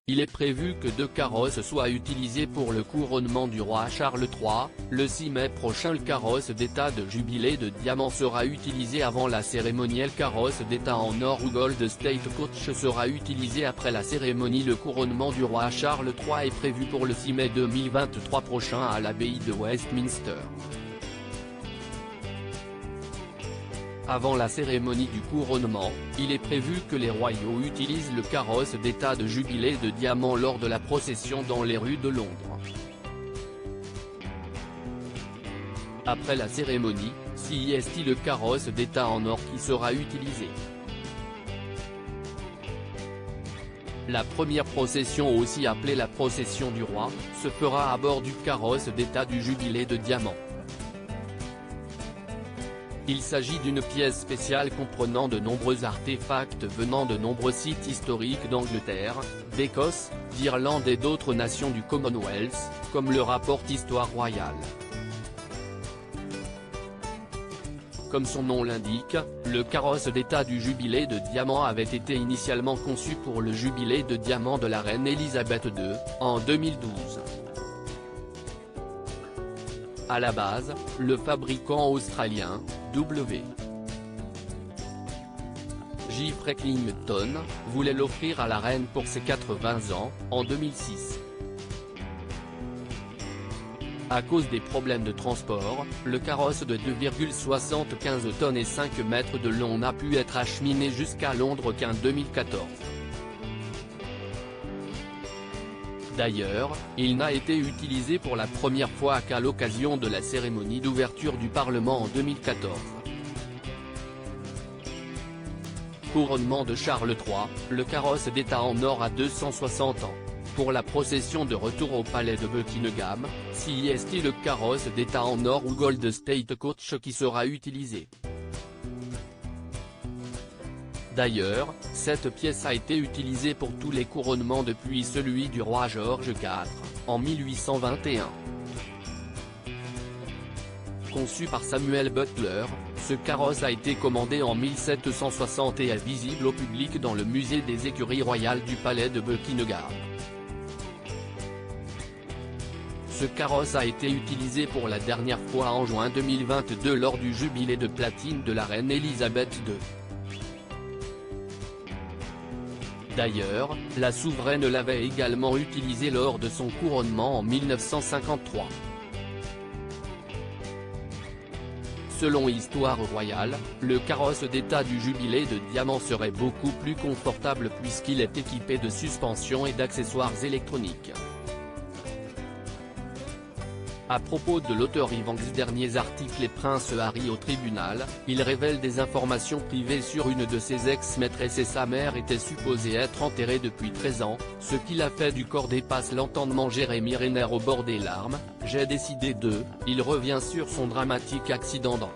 il est prévu que 2 carrosses soient utilisées pour le couronnement du roi Charles III. Le 6 mai prochain, le carrosse d'état de jubilé de diamant sera utilisé avant la cérémonie. Le carrosse d'état en or ou Gold State Coach sera utilisé après la cérémonie. Le couronnement du roi Charles III est prévu pour le 6 mai 2023 prochain à l'abbaye de Westminster. Avant la cérémonie du couronnement, il est prévu que les royaux utilisent le carrosse d'état de jubilé de diamant lors de la procession dans les rues de Londres. Après la cérémonie, c'est le carrosse d'état en or qui sera utilisé. La première procession, aussi appelée la procession du roi, se fera à bord du carrosse d'état du jubilé de diamant. Il s'agit d'une pièce spéciale comprenant de nombreux artefacts venant de nombreux sites historiques d'Angleterre, d'Écosse, d'Irlande et d'autres nations du Commonwealth, comme le rapporte Histoire royale. Comme son nom l'indique, le carrosse d'état du jubilé de diamant avait été initialement conçu pour le jubilé de diamant de la reine Elisabeth II, en 2012. À la base, le fabricant australien, W. J. Frecklington, voulait l'offrir à la reine pour ses 80 ans, en 2006. À cause des problèmes de transport, le carrosse de 2,75 tonnes et 5 mètres de long n'a pu être acheminé jusqu'à Londres qu'en 2014. D'ailleurs, il n'a été utilisé pour la première fois qu'à l'occasion de la cérémonie d'ouverture du Parlement en 2014. Couronnement de Charles III, le carrosse d'état en or a 260 ans. Pour la procession de retour au palais de Buckingham, c'est le carrosse d'état en or ou Gold State Coach qui sera utilisé. D'ailleurs, cette pièce a été utilisée pour tous les couronnements depuis celui du roi George IV, en 1821. Conçu par Samuel Butler, ce carrosse a été commandé en 1760 et est visible au public dans le musée des écuries royales du palais de Buckingham. Ce carrosse a été utilisé pour la dernière fois en juin 2022 lors du jubilé de platine de la reine Elisabeth II. D'ailleurs, la souveraine l'avait également utilisé lors de son couronnement en 1953. Selon Histoire royale, le carrosse d'état du jubilé de diamant serait beaucoup plus confortable puisqu'il est équipé de suspensions et d'accessoires électroniques. À propos de l'auteur Evans, derniers articles et Prince Harry au tribunal, il révèle des informations privées sur une de ses ex-maîtresses et sa mère était supposée être enterrée depuis 13 ans, ce qui l'a fait du corps dépasse l'entendement. Jérémy Renner au bord des larmes, j'ai décidé de, il revient sur son dramatique accident dans